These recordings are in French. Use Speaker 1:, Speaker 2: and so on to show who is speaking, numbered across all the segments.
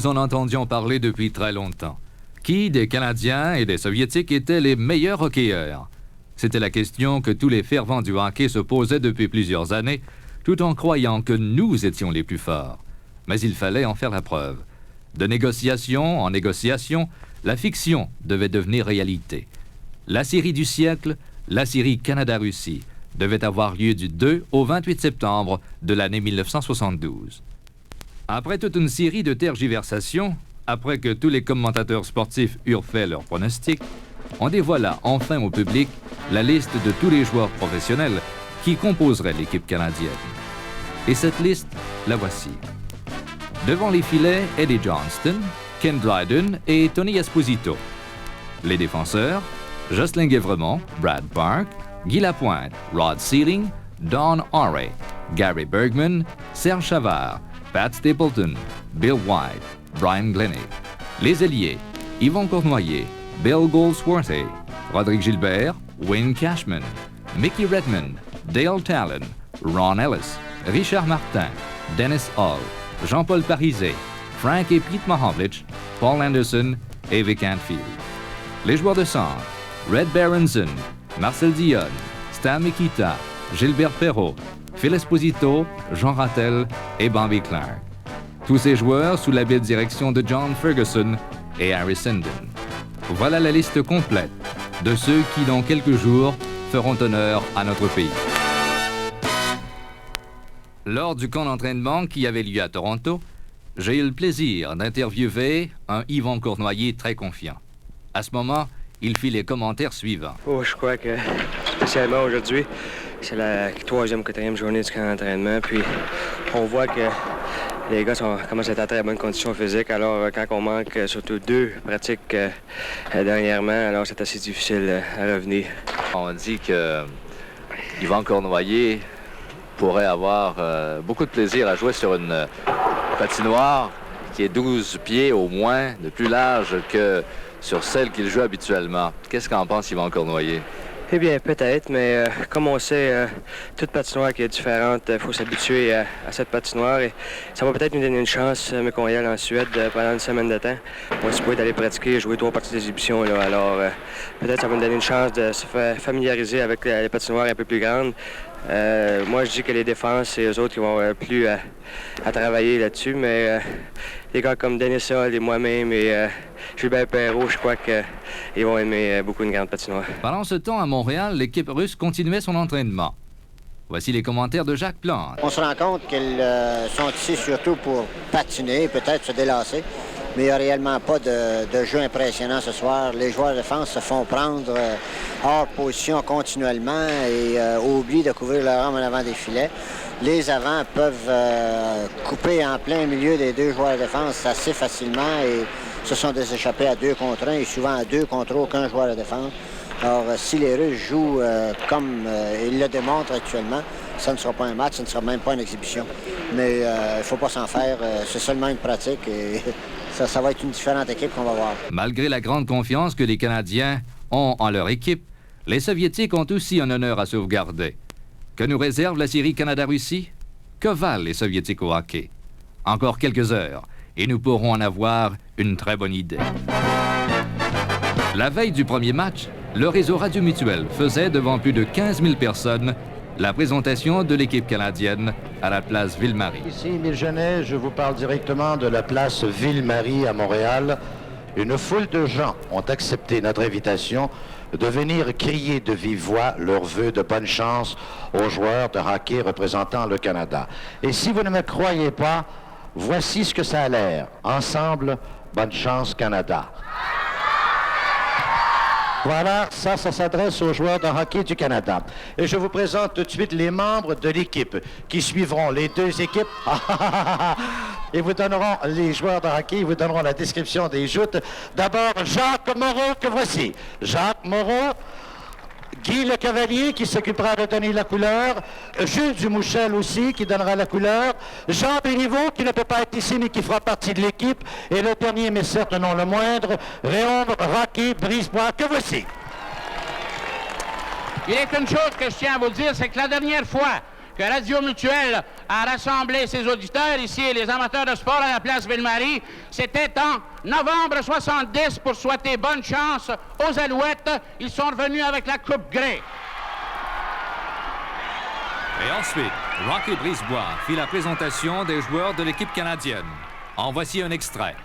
Speaker 1: en entendions parler depuis très longtemps. Qui des Canadiens et des Soviétiques étaient les meilleurs hockeyeurs? C'était la question que tous les fervents du hockey se posaient depuis plusieurs années, tout en croyant que nous étions les plus forts. Mais il fallait en faire la preuve. De négociation en négociation, la fiction devait devenir réalité. La série du siècle, la série Canada-Russie, devait avoir lieu du 2 au 28 septembre de l'année 1972. Après toute une série de tergiversations, après que tous les commentateurs sportifs eurent fait leurs pronostics, on dévoila enfin au public la liste de tous les joueurs professionnels qui composeraient l'équipe canadienne. Et cette liste, la voici. Devant les filets, Eddie Johnston, Ken Dryden et Tony Esposito. Les défenseurs, Jocelyn Guévremont, Brad Park, Guy Lapointe, Rod Sealing, Don Horry, Gary Bergman, Serge Chavard, Pat Stapleton, Bill White, Brian Glennie. Les ailiers, Yvon Cournoyer, Bill Goldsworthy, Rodrigue Gilbert, Wayne Cashman, Mickey Redmond, Dale Talon, Ron Ellis, Richard Martin, Dennis Hall, Jean-Paul Parizet, Frank et Pete Mahovlich, Paul Anderson et Vic Anfield. Les joueurs de centre, Red Berenson, Marcel Dionne, Stan Mikita, Gilbert Perrault, Phil Esposito, Jean Rattel et Bobby Clark. Tous ces joueurs sous l'habile direction de John Ferguson et Harry Sinden. Voilà la liste complète de ceux qui, dans quelques jours, feront honneur à notre pays. Lors du camp d'entraînement qui avait lieu à Toronto, j'ai eu le plaisir d'interviewer un Yvon Cournoyer très confiant. À ce moment, il fit les commentaires suivants.
Speaker 2: Oh, je crois que, spécialement aujourd'hui, c'est la 3e ou 4e journée du camp d'entraînement. Puis, on voit que les gars commencent à être en très bonne condition physique. Alors, quand on manque surtout 2 pratiques dernièrement, alors c'est assez difficile à revenir.
Speaker 3: On dit que Yvon Cournoyer pourrait avoir beaucoup de plaisir à jouer sur une patinoire qui est 12 pieds au moins de plus large que sur celle qu'il joue habituellement. Qu'est-ce qu'en pense Yvon Cournoyer?
Speaker 2: Eh bien, peut-être, mais comme on sait, toute patinoire qui est différente, il faut s'habituer à cette patinoire. Et ça va peut-être nous donner une chance, mais qu'on y aille en Suède pendant une semaine de temps. On se peut d'aller pratiquer et jouer 3 parties d'exhibition. Alors, peut-être ça va nous donner une chance de se familiariser avec les patinoires un peu plus grandes. Moi, je dis que les défenses, c'est eux autres qui vont avoir plus à travailler là-dessus, mais les gars comme Dennis Hall et moi-même et Gilbert Perrault, je crois qu'ils vont aimer beaucoup une grande patinoire.
Speaker 1: Pendant ce temps, à Montréal, l'équipe russe continuait son entraînement. Voici les commentaires de Jacques Plante.
Speaker 4: On se rend compte qu'ils sont ici surtout pour patiner, peut-être se délasser, mais il n'y a réellement pas de jeu impressionnant ce soir. Les joueurs de défense se font prendre hors position continuellement et oublient de couvrir leur arme en avant des filets. Les avants peuvent couper en plein milieu des 2 joueurs de défense assez facilement et se sont des échappés à 2 contre 1 et souvent à 2 contre aucun joueur de défense. Alors, si les Russes jouent comme ils le démontrent actuellement, ça ne sera pas un match, ce ne sera même pas une exhibition. Mais il ne faut pas s'en faire, c'est seulement une pratique et ça va être une différente équipe qu'on va voir.
Speaker 1: Malgré la grande confiance que les Canadiens ont en leur équipe, les Soviétiques ont aussi un honneur à sauvegarder. Que nous réserve la série Canada-Russie? Que valent les Soviétiques au hockey? Encore quelques heures, et nous pourrons en avoir une très bonne idée. La veille du premier match, le réseau Radio Mutuel faisait devant plus de 15 000 personnes la présentation de l'équipe canadienne à la place Ville-Marie.
Speaker 5: Ici, Émile Genet, je vous parle directement de la place Ville-Marie à Montréal. Une foule de gens ont accepté notre invitation de venir crier de vive voix leurs vœux de bonne chance aux joueurs de hockey représentant le Canada. Et si vous ne me croyez pas, voici ce que ça a l'air. Ensemble, bonne chance Canada. Voilà, ça s'adresse aux joueurs de hockey du Canada. Et je vous présente tout de suite les membres de l'équipe qui suivront les 2 équipes. Et vous donneront, les joueurs de hockey, vous donneront la description des joutes. D'abord, Jacques Moreau, que voici. Jacques Moreau, Guy Le Cavalier, qui s'occupera de donner la couleur. Jules Dumouchel aussi, qui donnera la couleur. Jean Béliveau, qui ne peut pas être ici, mais qui fera partie de l'équipe. Et le dernier, mais certes non le moindre, Réaume Rocky Brisebois, que voici.
Speaker 6: Il y a qu'une chose que je tiens à vous dire, c'est que la dernière fois que Radio Mutuelle à rassembler ses auditeurs ici et les amateurs de sport à la place Ville-Marie. C'était en novembre 70 pour souhaiter bonne chance aux Alouettes. Ils sont revenus avec la Coupe Grey.
Speaker 1: Et ensuite, Rocky Brisebois fit la présentation des joueurs de l'équipe canadienne. En voici un extrait.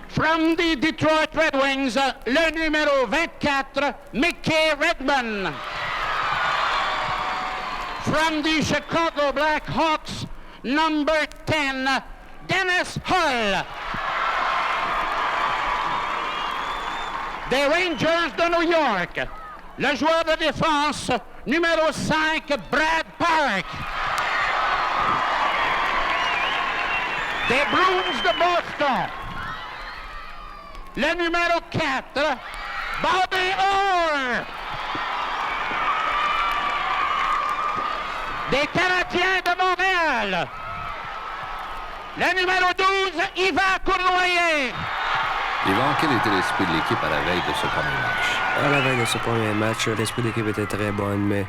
Speaker 6: From the Detroit Red Wings, le numéro 24, Mickey Redmond. From the Chicago Blackhawks, number 10, Dennis Hull. Des Rangers de New York, le joueur de défense, numéro 5, Brad Park. Des Bruins de Boston, le numéro 4, Bobby Orr. Des Canadiens de Montréal, le numéro 12, Yvan Cournoyer.
Speaker 1: Yvan, quel était l'esprit de l'équipe à la veille de ce premier match?
Speaker 2: À la veille de ce premier match, l'esprit de l'équipe était très bon, mais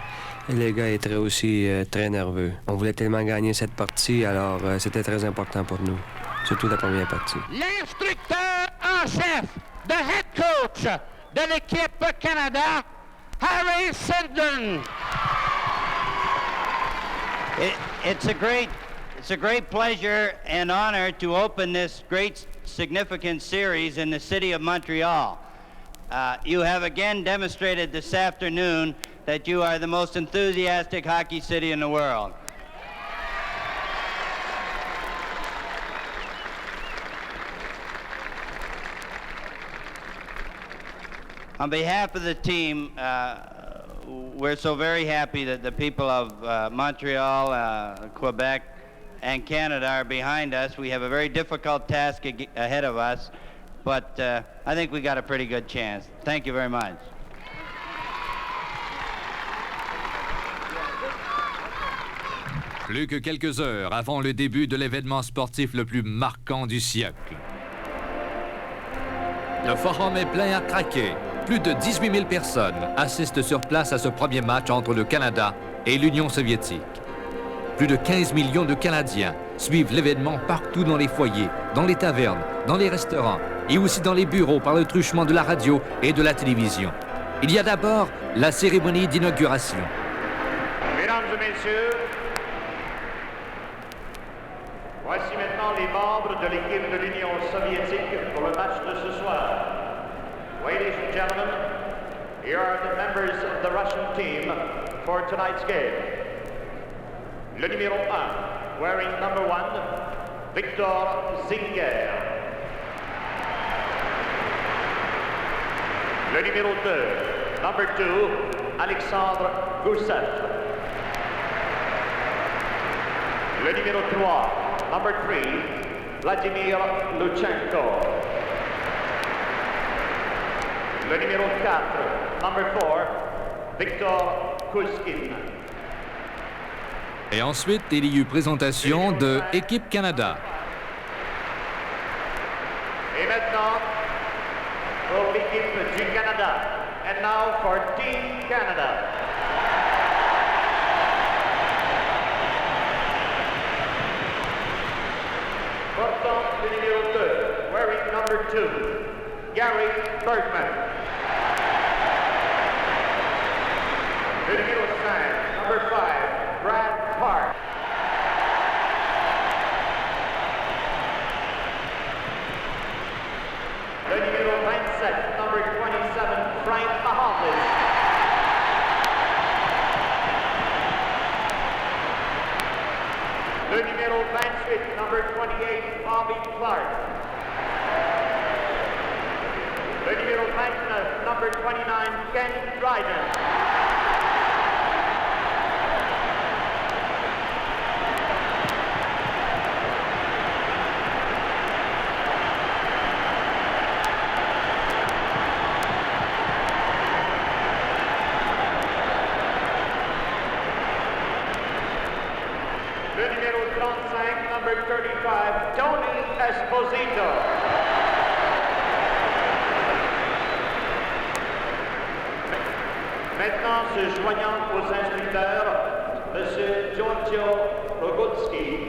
Speaker 2: les gars étaient aussi très nerveux. On voulait tellement gagner cette partie, alors c'était très important pour nous, surtout la première partie.
Speaker 6: L'instructeur en chef, the head coach de l'équipe Canada, Harry Sinden.
Speaker 7: It's a great pleasure and honor to open this great significant series in the city of Montreal. You have again demonstrated this afternoon that you are the most enthusiastic hockey city in the world. On behalf of the team, we're so very happy that the people of Montreal, Quebec, and Canada are behind us. We have a very difficult task ahead of us, but I think we got a pretty good chance. Thank you very much.
Speaker 1: Plus que quelques heures avant le début de l'événement sportif le plus marquant du siècle. Le forum est plein à craquer. Plus de 18 000 personnes assistent sur place à ce premier match entre le Canada et l'Union soviétique. Plus de 15 millions de Canadiens suivent l'événement partout dans les foyers, dans les tavernes, dans les restaurants et aussi dans les bureaux par le truchement de la radio et de la télévision. Il y a d'abord la cérémonie d'inauguration.
Speaker 8: Mesdames et messieurs, voici maintenant les membres de l'équipe de l'Union soviétique pour le match de ce soir. Ladies and gentlemen, here are the members of the Russian team for tonight's game. Le numéro 1, wearing number 1, Victor Zinger. Le numéro 2, number 2, Alexandre Gousseff. Le numéro 3, number 3, Vladimir Luchenko. Le numéro 4, number 4, Victor Kuskin.
Speaker 1: Et ensuite, il y eut présentation de Équipe Canada.
Speaker 8: Et maintenant, pour l'équipe du Canada. And now for Team Canada. Portant le numéro 2, wearing number 2, Gary Bergman. Le numéro 5, number 5, Brad Park. Le numéro 27, number 27, Frank Mahomes. Le numéro 28, number 28, Bobby Clark. Le numéro 29, number 29, Ken Dryden. Le numéro 35, number 35, Tony Esposito. Maintenant, se joignant aux instructeurs, M. Giorgio Rogulski,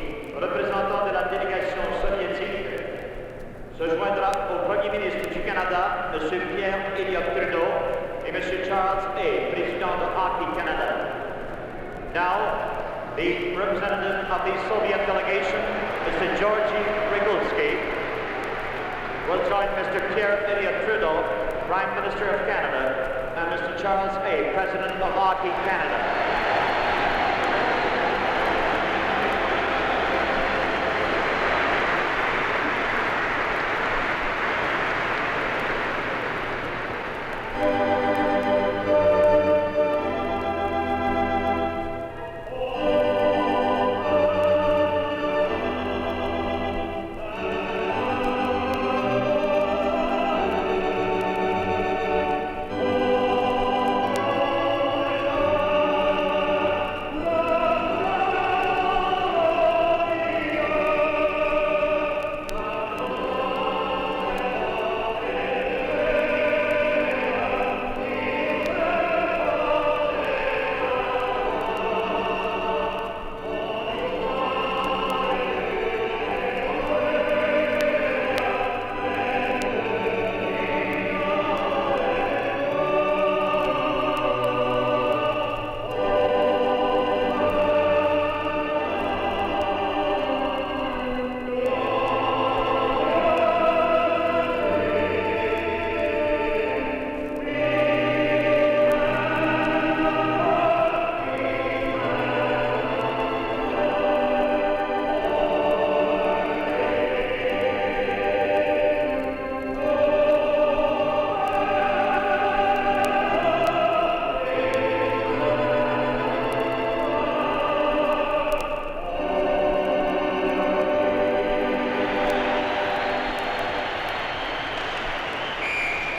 Speaker 8: représentant de la délégation soviétique, se joindra au Premier ministre du Canada, M. Pierre Elliott Trudeau, et M. Charles A., président de Hockey Canada. Now, the representative of the Soviet delegation, Mr. Georgy Rogulski, will join Mr. Pierre Elliott Trudeau, Prime Minister of Canada, and Mr. Charles A., President of Hockey Canada.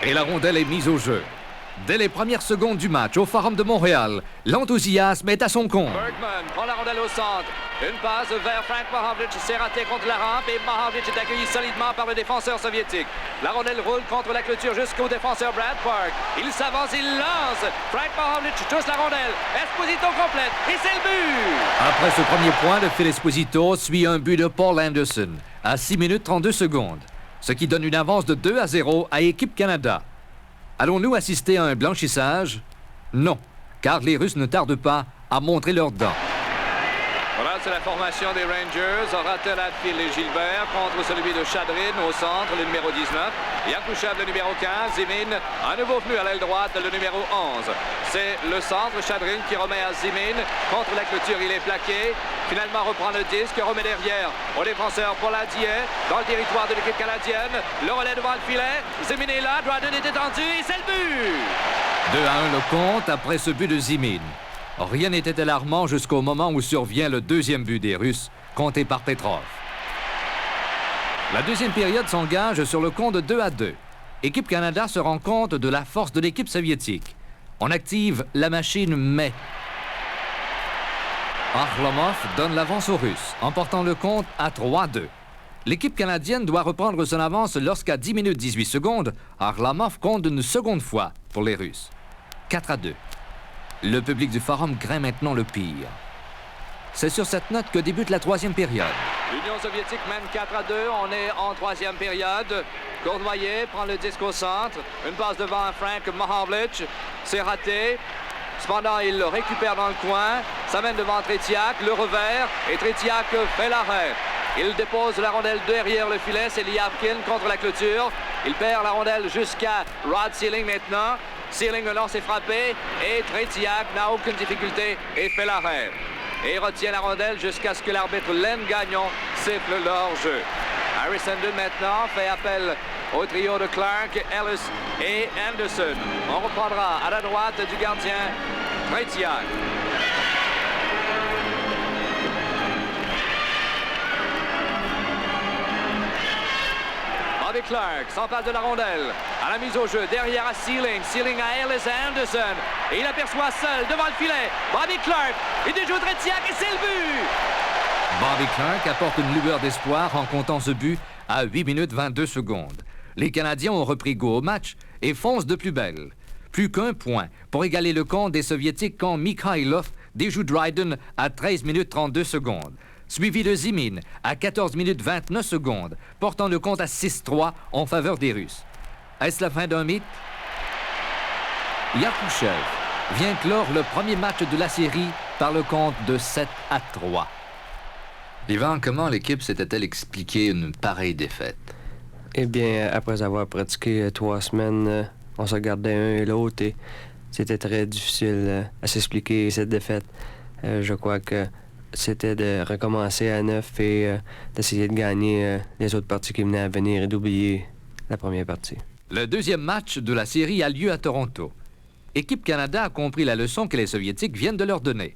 Speaker 1: Et la rondelle est mise au jeu. Dès les premières secondes du match au Forum de Montréal, l'enthousiasme est à son comble.
Speaker 3: Bergman prend la rondelle au centre. Une passe vers Frank Mahovlich, c'est raté contre la rampe et Mahovlich est accueilli solidement par le défenseur soviétique. La rondelle roule contre la clôture jusqu'au défenseur Brad Park. Il s'avance, il lance. Frank Mahovlich touche la rondelle. Esposito complète et c'est le but!
Speaker 1: Après ce premier point, le Phil Esposito suit un but de Paul Anderson à 6 minutes 32 secondes, ce qui donne une avance de 2-0 à Équipe Canada. Allons-nous assister à un blanchissage? Non, car les Russes ne tardent pas à montrer leurs dents.
Speaker 3: Voilà, c'est la formation des Rangers. Ratel, Hatfield et Gilbert contre celui de Chadrin au centre, le numéro 19. Yakouchev, le numéro 15. Zimin, à nouveau venu à l'aile droite, le numéro 11. C'est le centre, Chadrin qui remet à Zimin. Contre la clôture, il est plaqué. Finalement, reprend le disque, remet derrière au défenseur Polladier dans le territoire de l'équipe canadienne. Le relais devant le filet. Zimin est là, Dryden est étendu et c'est le but!
Speaker 1: 2-1 le compte après ce but de Zimin. Rien n'était alarmant jusqu'au moment où survient le deuxième but des Russes, compté par Petrov. La deuxième période s'engage sur le compte de 2-2. Équipe Canada se rend compte de la force de l'équipe soviétique. On active la machine mais. Arlomov donne l'avance aux Russes, en portant le compte à 3-2. L'équipe canadienne doit reprendre son avance lorsqu'à 10 minutes 18 secondes, Arlomov compte une seconde fois pour les Russes. 4-2. Le public du Forum craint maintenant le pire. C'est sur cette note que débute la troisième période.
Speaker 3: L'Union soviétique mène 4-2. On est en troisième période. Cournoyer prend le disque au centre. Une passe devant Frank Mahovlich. C'est raté. Cependant, il le récupère dans le coin. Ça mène devant Tretiak. Le revers. Et Tretiak fait l'arrêt. Il dépose la rondelle derrière le filet. C'est Lyapkin contre la clôture. Il perd la rondelle jusqu'à Rod Sealing maintenant. Sealing le lance et frappé. Et Tretiak n'a aucune difficulté et fait l'arrêt. Et retient la rondelle jusqu'à ce que l'arbitre Len Gagnon siffle leur jeu. Harrison maintenant fait appel au trio de Clark, Ellis et Anderson. On reprendra à la droite du gardien Tretiak. Bobby Clark s'empare de la rondelle. À la mise au jeu, derrière à Sealing. Sealing à Ellis et Anderson. Et il aperçoit seul devant le filet Bobby Clark. Il déjoue Tretiak et c'est le but!
Speaker 1: Bobby Clark apporte une lueur d'espoir en comptant ce but à 8 minutes 22 secondes. Les Canadiens ont repris goût au match et foncent de plus belle. Plus qu'un point pour égaler le compte des Soviétiques quand Mikhailov déjoue Dryden à 13 minutes 32 secondes. suivi de Zimin à 14 minutes 29 secondes, portant le compte à 6-3 en faveur des Russes. Est-ce la fin d'un mythe? Yakouchev vient clore le premier match de la série par le compte de 7-3.
Speaker 3: Yvan, comment l'équipe s'était-elle expliqué une pareille défaite?
Speaker 2: Eh bien, après avoir pratiqué 3 semaines, on se regardait un et l'autre et c'était très difficile à s'expliquer cette défaite. Je crois que c'était de recommencer à neuf et d'essayer de gagner les autres parties qui venaient à venir et d'oublier la première partie.
Speaker 1: Le deuxième match de la série a lieu à Toronto. Équipe Canada a compris la leçon que les Soviétiques viennent de leur donner.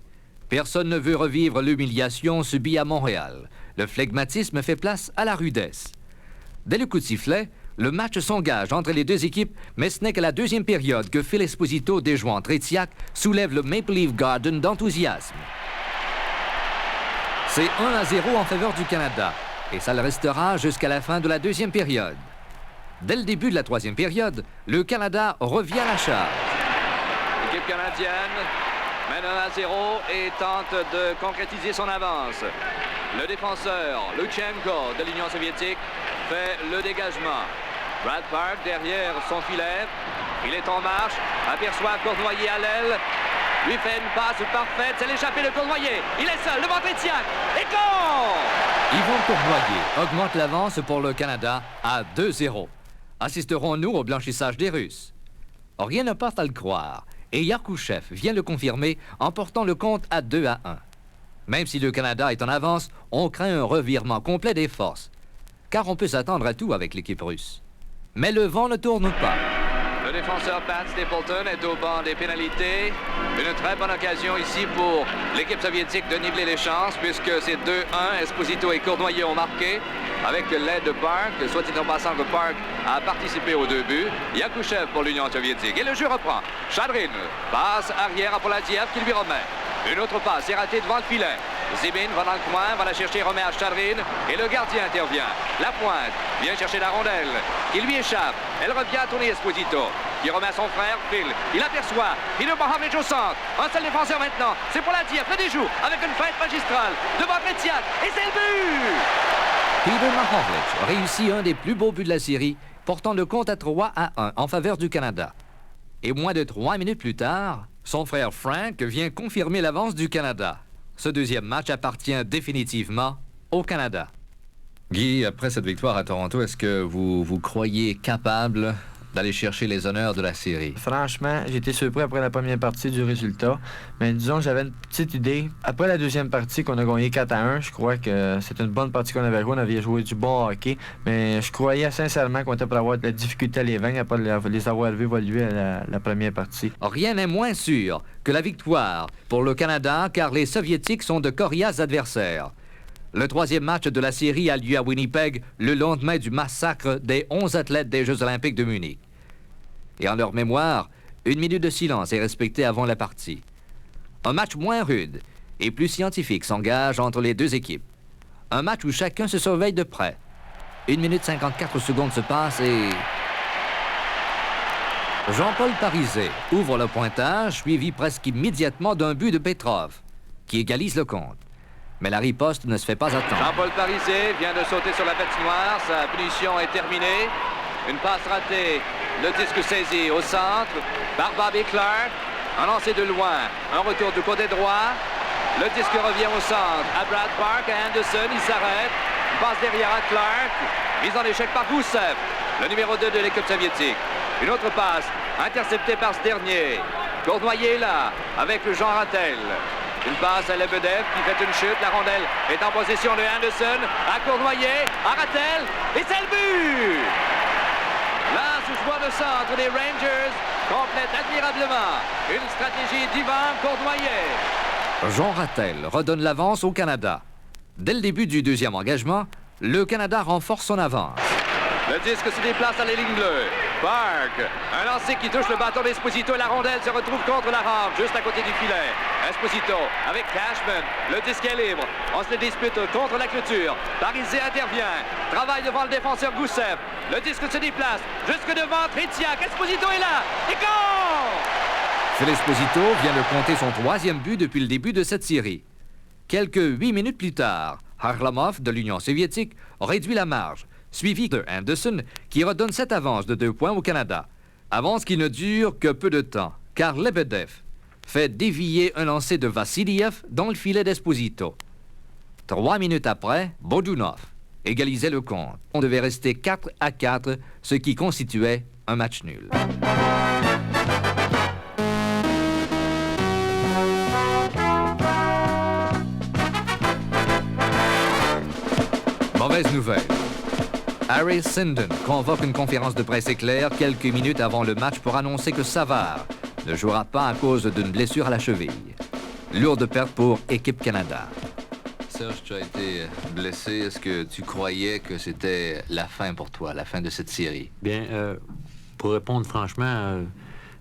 Speaker 1: Personne ne veut revivre l'humiliation subie à Montréal. Le flegmatisme fait place à la rudesse. Dès le coup de sifflet, le match s'engage entre les deux équipes, mais ce n'est que la deuxième période que Phil Esposito, déjouant Tretiak, soulève le Maple Leaf Garden d'enthousiasme. C'est 1-0 en faveur du Canada, et ça le restera jusqu'à la fin de la deuxième période. Dès le début de la troisième période, le Canada revient à la charge.
Speaker 3: L'équipe canadienne mène 1-0 et tente de concrétiser son avance. Le défenseur Luchenko de l'Union soviétique fait le dégagement. Brad Park derrière son filet. Il est en marche, aperçoit Cournoyer à l'aile. Lui fait une passe parfaite, c'est l'échappée de Cournoyer. Il est seul devant Tretiak. Et goal!
Speaker 1: Yvon Cournoyer augmente l'avance pour le Canada à 2-0. Assisterons-nous au blanchissage des Russes? Rien ne porte à le croire, et Yakouchev vient le confirmer en portant le compte à 2-1. Même si le Canada est en avance, on craint un revirement complet des forces, car on peut s'attendre à tout avec l'équipe russe. Mais le vent ne tourne pas.
Speaker 3: Le défenseur Pat Stapleton est au banc des pénalités. Une très bonne occasion ici pour l'équipe soviétique de niveler les chances, puisque c'est 2-1. Esposito et Cournoyer ont marqué avec l'aide de Park. Soit dit en passant que Park a participé aux 2 buts. Yakouchev pour l'Union soviétique. Et le jeu reprend. Chadrin passe arrière à Poladiev qui lui remet. Une autre passe est ratée devant le filet. Zibin va dans le coin, va la chercher, remet à Chadrin et le gardien intervient. La pointe vient chercher la rondelle qui lui échappe. Elle revient à tourner Esposito qui remet à son frère Phil. Il aperçoit Peter Mahovlich au centre. Un seul défenseur maintenant. C'est pour Poladiev, le déjoue avec une fête magistrale devant Tretiak et c'est le but!
Speaker 1: Peter Mahovlich réussit un des plus beaux buts de la série, portant le compte à 3-1 en faveur du Canada. Et moins de 3 minutes plus tard, son frère Frank vient confirmer l'avance du Canada. Ce deuxième match appartient définitivement au Canada.
Speaker 3: Guy, après cette victoire à Toronto, est-ce que vous croyez capable d'aller chercher les honneurs de la série?
Speaker 9: Franchement, j'ai été surpris après la première partie du résultat. Mais disons que j'avais une petite idée. Après la deuxième partie qu'on a gagné 4-1, je crois que c'était une bonne partie qu'on avait jouée. On avait joué du bon hockey. Mais je croyais sincèrement qu'on était pour avoir de la difficulté à les vaincre après les avoir vus évoluer à la première partie.
Speaker 1: Rien n'est moins sûr que la victoire pour le Canada, car les Soviétiques sont de coriaces adversaires. Le troisième match de la série a lieu à Winnipeg le lendemain du massacre des 11 athlètes des Jeux olympiques de Munich. Et en leur mémoire, 1 minute de silence est respectée avant la partie. Un match moins rude et plus scientifique s'engage entre les deux équipes. Un match où chacun se surveille de près. 1 minute 54 secondes se passent et... Jean-Paul Parisé ouvre le pointage, suivi presque immédiatement d'un but de Petrov, qui égalise le compte. Mais la riposte ne se fait pas attendre.
Speaker 3: Jean-Paul Parisé vient de sauter sur la patinoire. Sa punition est terminée. Une passe ratée. Le disque saisi au centre par Bobby Clark. Un lancer de loin. Un retour du côté droit. Le disque revient au centre à Brad Park, à Anderson. Il s'arrête. Passe derrière à Clark. Mise en échec par Gusev, le numéro 2 de l'équipe soviétique. Une autre passe interceptée par ce dernier. Cournoyer est là avec Jean Rattel. Une passe à Lebedev qui fait une chute. La rondelle est en possession de Anderson. À Cournoyer, à Rattel. Et c'est le but! Là, ce joueur de centre des Rangers complète admirablement une stratégie d'Yvan Cournoyer.
Speaker 1: Jean Rattel redonne l'avance au Canada. Dès le début du deuxième engagement, le Canada renforce son avance.
Speaker 3: Le disque se déplace à la ligne bleue. Park, un lancer qui touche le bâton d'Esposito et la rondelle se retrouve contre la rampe, juste à côté du filet. Esposito avec Cashman, le disque est libre. On se le dispute contre la clôture. Parisé intervient, travaille devant le défenseur Gusev. Le disque se déplace jusque devant Tretiak. Esposito est là, et goal!
Speaker 1: Phil Esposito vient de compter son 3e but depuis le début de cette série. Quelques 8 minutes plus tard, Harlamov de l'Union soviétique réduit la marge, suivi de Anderson qui redonne cette avance de 2 points au Canada. Avance qui ne dure que peu de temps, car Lebedev fait dévier un lancer de Vassiliev dans le filet d'Esposito. 3 minutes après, Bodunov égalisait le compte. On devait rester 4-4, ce qui constituait un match nul. Mauvaise nouvelle. Harry Sinden convoque une conférence de presse éclair quelques minutes avant le match pour annoncer que Savard ne jouera pas à cause d'une blessure à la cheville. Lourde perte pour Équipe Canada. Serge, tu as été blessé. Est-ce que tu croyais que c'était la fin pour toi, la fin de cette série?
Speaker 10: Bien, pour répondre franchement,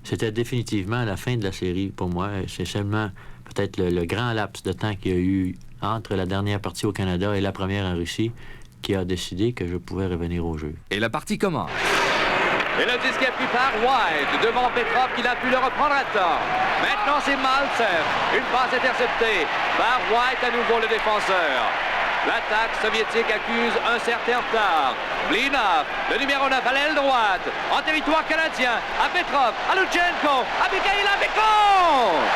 Speaker 10: c'était définitivement la fin de la série pour moi. C'est seulement peut-être le grand laps de temps qu'il y a eu entre la dernière partie au Canada et la première en Russie qui a décidé que je pouvais revenir au jeu.
Speaker 1: Et la partie commence.
Speaker 3: Et le disque est pris par White devant Petrov qui a pu le reprendre à temps. Maintenant c'est Maltsev. Une passe interceptée par White, à nouveau le défenseur. L'attaque soviétique accuse un certain retard. Blinov, le numéro 9 à l'aile droite, en territoire canadien, à Petrov, à Lutchenko, à Mikhailov et compte!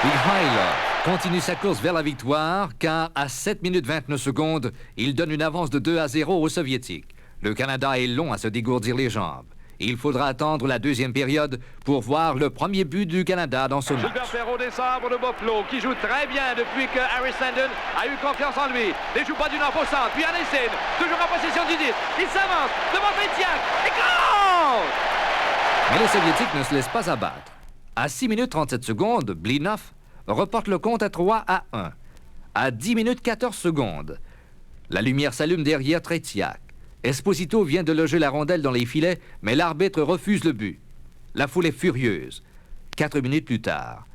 Speaker 1: Mikhailov continue sa course vers la victoire, car à 7 minutes 29 secondes, il donne une avance de 2-0 aux Soviétiques. Le Canada est long à se dégourdir les jambes. Il faudra attendre la deuxième période pour voir le premier but du Canada dans ce match.
Speaker 3: Gilbert Perrault des Sabres de Buffalo, qui joue très bien depuis que Harry Sinden a eu confiance en lui. Ne joue pas du nord au centre, puis Anderson, toujours en possession du disque. Il s'avance devant Pétiak, et compte!
Speaker 1: Mais les Soviétiques ne se laissent pas abattre. À 6 minutes 37 secondes, Blinov reporte le compte à 3-1. À 10 minutes 14 secondes, la lumière s'allume derrière Tretiak. Esposito vient de loger la rondelle dans les filets, mais l'arbitre refuse le but. La foule est furieuse. 4 minutes plus tard,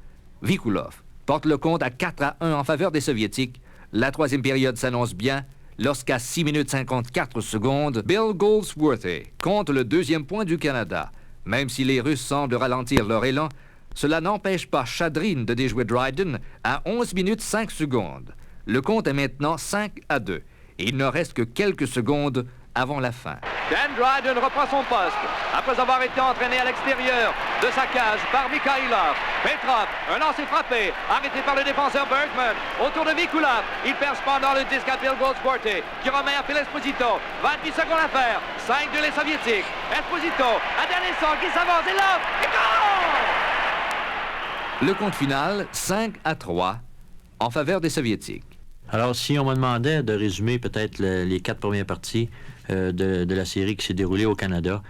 Speaker 1: Vikulov porte le compte à 4-1 en faveur des Soviétiques. La troisième période s'annonce bien lorsqu'à 6 minutes 54 secondes, Bill Goldsworthy compte le deuxième point du Canada. Même si les Russes semblent ralentir leur élan, cela n'empêche pas Chadrin de déjouer Dryden à 11 minutes 5 secondes. Le compte est maintenant 5-2. Et il ne reste que quelques secondes avant la fin.
Speaker 3: Dan Dryden reprend son poste après avoir été entraîné à l'extérieur de sa cage par Mikhailov. Petrov, un lancer frappé, arrêté par le défenseur Bergman. Autour de Vikulov, il perd cependant le disque à Bill Goldsworthy, qui remet à Phil Esposito. 28 secondes à faire, 5-2 les Soviétiques. Esposito, à Danesson qui s'avance et là, et goal!
Speaker 1: Le compte final, 5-3, en faveur des Soviétiques.
Speaker 10: Alors, si on me demandait de résumer peut-être les 4 premières parties de la série qui s'est déroulée au Canada,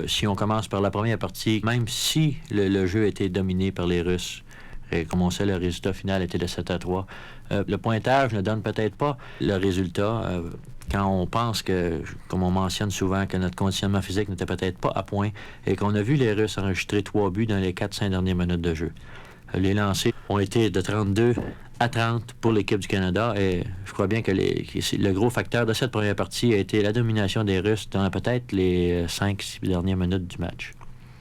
Speaker 10: si on commence par la première partie, même si le jeu était dominé par les Russes, et comme on sait, le résultat final était de 7-3, le pointage ne donne peut-être pas le résultat quand on pense que, comme on mentionne souvent, que notre conditionnement physique n'était peut-être pas à point et qu'on a vu les Russes enregistrer 3 buts dans les 4-5 dernières minutes de jeu. Les lancers ont été de 32-30 pour l'équipe du Canada et je crois bien que le gros facteur de cette première partie a été la domination des Russes dans peut-être les 5-6 dernières minutes du match.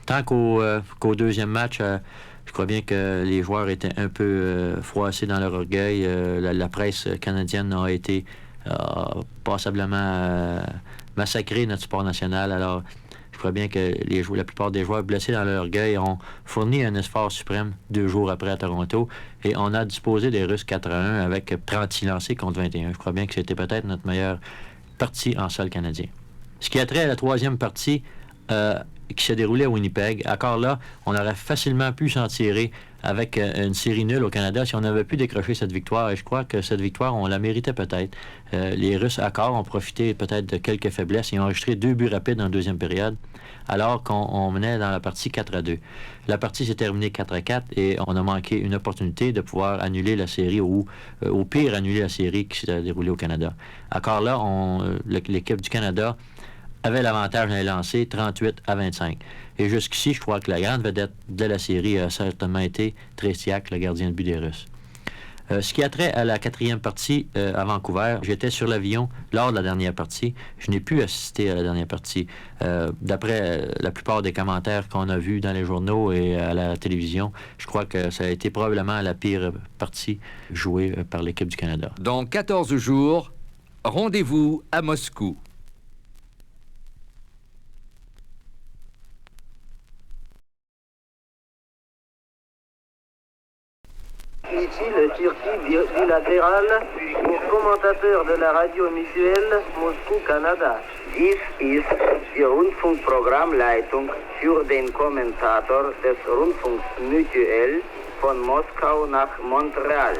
Speaker 10: Tant qu'au deuxième match, je crois bien que les joueurs étaient un peu froissés dans leur orgueil. La presse canadienne a été passablement massacrée, notre sport national. Alors, je crois bien que la plupart des joueurs blessés dans leur orgueil ont fourni un effort suprême 2 jours après à Toronto et on a disposé des Russes 4-1 avec 36 lancés contre 21. Je crois bien que c'était peut-être notre meilleure partie en sol canadien. Ce qui a trait à la troisième partie qui s'est déroulée à Winnipeg, encore là, on aurait facilement pu s'en tirer avec une série nulle au Canada si on avait pu décrocher cette victoire. Et je crois que cette victoire, on la méritait peut-être. Les Russes, encore, ont profité peut-être de quelques faiblesses et ont enregistré 2 buts rapides en deuxième période, alors qu'on menait dans la partie 4-2. La partie s'est terminée 4-4 et on a manqué une opportunité de pouvoir annuler la série ou, au pire, annuler la série qui s'est déroulée au Canada. Encore là, l'équipe du Canada avait l'avantage dans les lancers 38-25. Et jusqu'ici, je crois que la grande vedette de la série a certainement été Tretiak, le gardien de but des Russes. Ce qui a trait à la 4e partie à Vancouver, j'étais sur l'avion lors de la dernière partie. Je n'ai pu assister à la dernière partie. D'après la plupart des commentaires qu'on a vus dans les journaux et à la télévision, je crois que ça a été probablement la pire partie jouée par l'équipe du Canada.
Speaker 1: Dans 14 jours, rendez-vous à Moscou.
Speaker 11: Ici le circuit bilatéral pour commentateur de la radio mutuelle Moscou-Canada. Dies ist die Rundfunkprogrammleitung für den Kommentator des Rundfunks Mutuell von Moskau nach Montreal.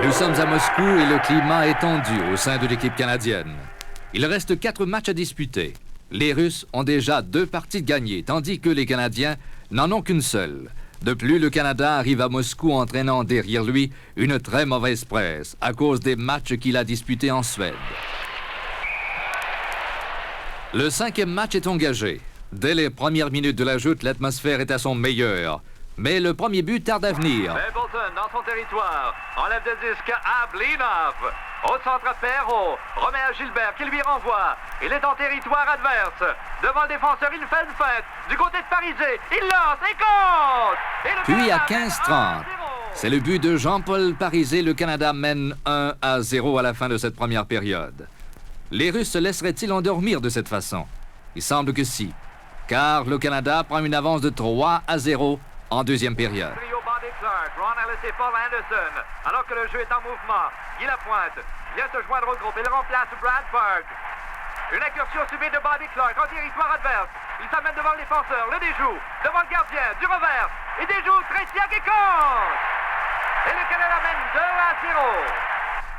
Speaker 1: Nous sommes à Moscou et le climat est tendu au sein de l'équipe canadienne. Il reste 4 matchs à disputer. Les Russes ont déjà 2 parties de gagnées, tandis que les Canadiens n'en ont qu'une seule. De plus, le Canada arrive à Moscou entraînant derrière lui une très mauvaise presse à cause des matchs qu'il a disputés en Suède. Le 5e match est engagé. Dès les premières minutes de la joute, l'atmosphère est à son meilleur. Mais le premier but tarde à venir.
Speaker 12: Stapleton dans son territoire, enlève le disque à Blinov. Au centre, Perrault remet à Gilbert qui lui renvoie. Il est en territoire adverse. Devant le défenseur, il fait une fête. Du côté de Parisé, il lance et compte.
Speaker 1: Puis à 15h30, c'est le but de Jean-Paul Parisé. Le Canada mène 1-0 à la fin de cette première période. Les Russes se laisseraient-ils endormir de cette façon? Il semble que si, car le Canada prend une avance de 3-0 en deuxième période.
Speaker 12: Bobby Clark, Ron Ellis et Paul Anderson. Alors que le jeu est en mouvement, Guy Lapointe vient se joindre au groupe. Il remplace Bradford. Une incursion subie de Bobby Clark en territoire adverse. Il s'amène devant le défenseur, le déjoue, devant le gardien, du revers. Il déjoue, Tretiak et compte. Et le Canada mène 2-0.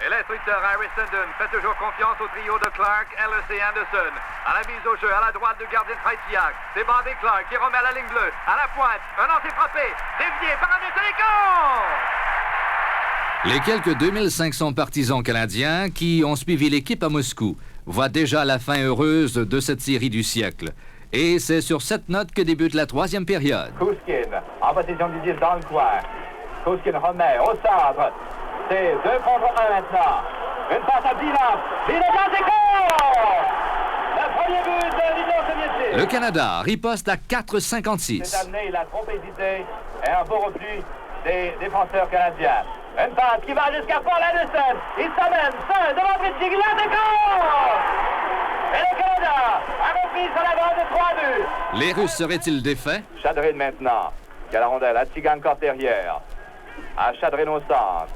Speaker 12: Et l'instructeur Harrison Dunn fait toujours confiance au trio de Clark, Ellis et Anderson. À la mise au jeu, à la droite du gardien Tretiak. C'est Bobby Clark qui remet à la ligne bleue. À la pointe, un lancer frappé, dévié par Anderson et compte.
Speaker 1: Les quelques 2500 partisans canadiens qui ont suivi l'équipe à Moscou voient déjà la fin heureuse de cette série du siècle. Et c'est sur cette note que débute la 3e période.
Speaker 13: Kouskin, en position du 10 dans le coin. Kouskin remet au centre. C'est 2 contre 1 maintenant. Une passe à Blinov. Blinov et compte. Le premier but de l'Union soviétique.
Speaker 1: Le Canada riposte à 4,56.
Speaker 13: C'est amené, il a trop hésité. Et un beau repli des défenseurs canadiens. Une passe qui va jusqu'à Paul Anderson. Il s'amène seul devant Tretiak. Il a des comptes. Et le Canada a repris sur l'avance de 3 buts.
Speaker 1: Les Russes seraient-ils défaits?
Speaker 13: Chadrin maintenant, qui a la rondelle, à Tsigan encore derrière. À Chadrin au centre.